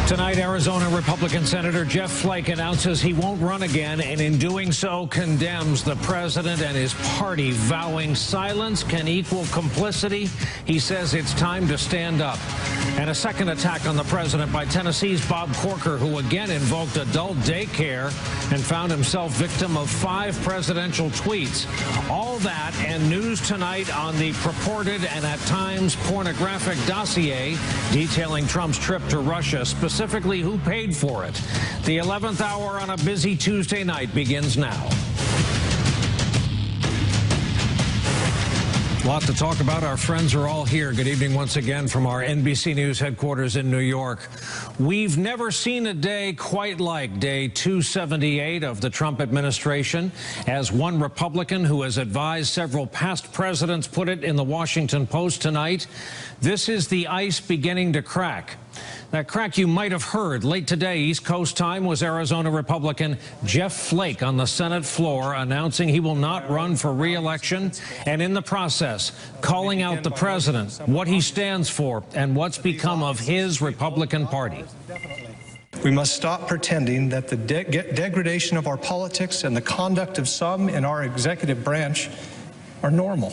Tonight, Arizona Republican Senator Jeff Flake announces he won't run again, and in doing so condemns the president and his party, vowing silence can equal complicity. He says it's time to stand up. And a second attack on the president by Tennessee's Bob Corker, who again invoked adult daycare and found himself victim of 5 presidential tweets. All that and news tonight on the purported and at times pornographic dossier detailing Trump's trip to Russia, specifically who paid for it. The 11th hour on a busy Tuesday night begins now. A lot to talk about. Our friends are all here. Good evening once again from our NBC News headquarters in New York. We've never seen a day quite like day 278 of the Trump administration. As one Republican who has advised several past presidents put it in the Washington Post tonight, this is the ice beginning to crack. That crack you might have heard late today, East Coast time, was Arizona Republican Jeff Flake on the Senate floor announcing he will not run for re-election, and in the process calling out the president, what he stands for, and what's become of his Republican Party. We must stop pretending that the degradation of our politics and the conduct of some in our executive branch are normal.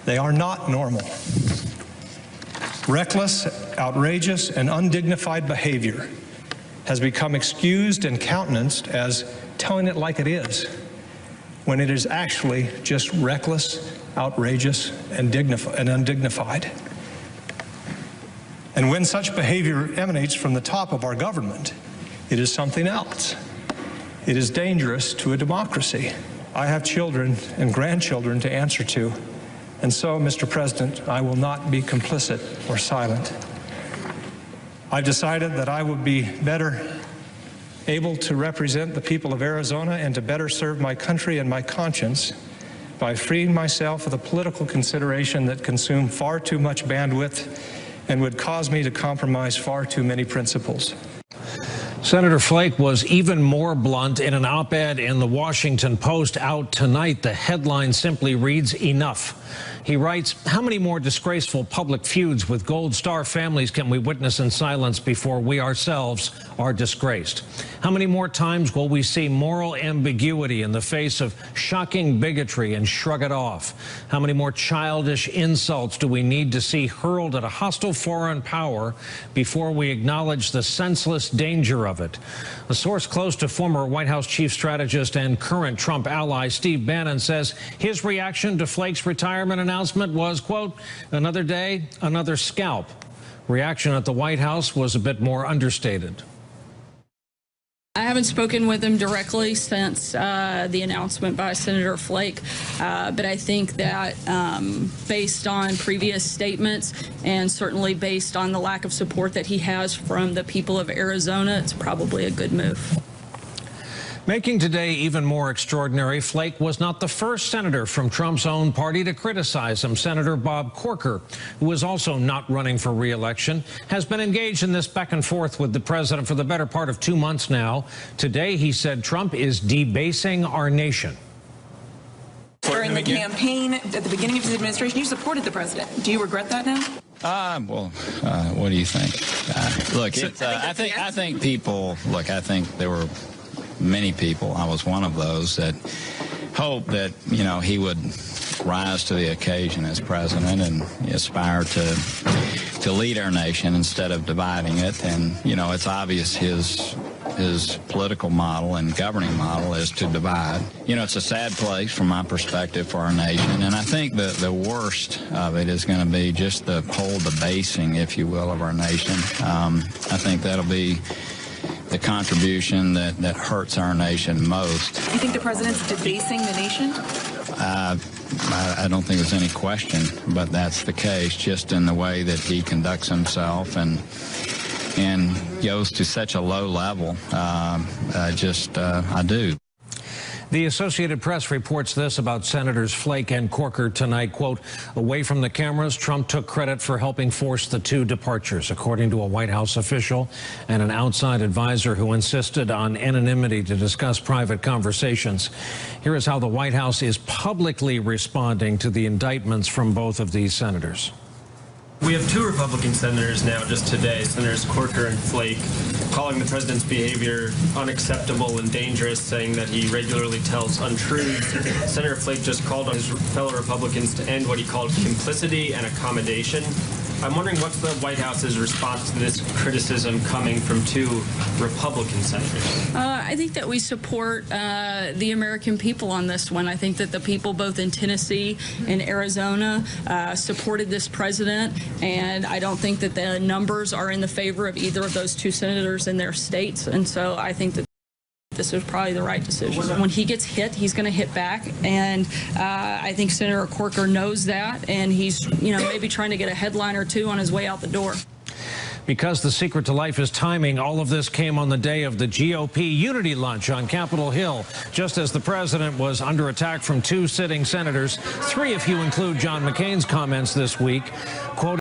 They are not normal. Reckless, outrageous, and undignified behavior has become excused and countenanced as telling it like it is, when it is actually just reckless, outrageous, and undignified. And when such behavior emanates from the top of our government, it is something else. It is dangerous to a democracy. I have children and grandchildren to answer to. And so, Mr. President, I will not be complicit or silent. I've decided that I would be better able to represent the people of Arizona and to better serve my country and my conscience by freeing myself of the political consideration that consume far too much bandwidth and would cause me to compromise far too many principles. Senator Flake was even more blunt in an op-ed in the Washington Post out tonight. The headline simply reads, "Enough." He writes, "How many more disgraceful public feuds with Gold Star families can we witness in silence before we ourselves are disgraced? How many more times will we see moral ambiguity in the face of shocking bigotry and shrug it off? How many more childish insults do we need to see hurled at a hostile foreign power before we acknowledge the senseless danger of it?" A source close to former White House chief strategist and current Trump ally Steve Bannon says his reaction to Flake's retirement announcement was, quote, "Another day, another scalp." Reaction at the White House was a bit more understated. I haven't spoken with him directly since the announcement by Senator Flake, but I think that based on previous statements and certainly based on the lack of support that he has from the people of Arizona, it's probably a good move. Making today even more extraordinary, Flake was not the first senator from Trump's own party to criticize him. Senator Bob Corker, who is also not running for re-election, has been engaged in this back and forth with the president for the better part of 2 months now. Today, he said Trump is debasing our nation. During the campaign, at the beginning of his administration, you supported the president. Do you regret that now? What do you think? Look, I think people, look, I think there were many people, I was one of those, that hoped that, you know, he would rise to the occasion as president and aspire to lead our nation instead of dividing it. And, you know, it's obvious his political model and governing model is to divide. You know, it's a sad place from my perspective for our nation, and I think that the worst of it is going to be just the whole debasing, if you will, of our nation. I think that'll be the contribution that hurts our nation most. You think the president's debasing the nation? I don't think there's any question, but that's the case, just in the way that he conducts himself and goes to such a low level. I do. The Associated Press reports this about Senators Flake and Corker tonight, quote, "Away from the cameras, Trump took credit for helping force the 2 departures," according to a White House official and an outside advisor who insisted on anonymity to discuss private conversations. Here is how the White House is publicly responding to the indictments from both of these senators. We have two Republican senators now just today, Senators Corker and Flake, calling the president's behavior unacceptable and dangerous, saying that he regularly tells untruths. Senator Flake just called on his fellow Republicans to end what he called complicity and accommodation. I'm wondering what's the White House's response to this criticism coming from two Republican senators? I think that we support the American people on this one. I think that the people both in Tennessee and Arizona supported this president, and I don't think that the numbers are in the favor of either of those two senators in their states. And so I think that this is probably the right decision. When he gets hit, he's going to hit back, and I think Senator Corker knows that, and he's, maybe trying to get a headline or two on his way out the door. Because the secret to life is timing, all of this came on the day of the GOP Unity Lunch on Capitol Hill, just as the president was under attack from two sitting senators, three if you include John McCain's comments this week. Quote,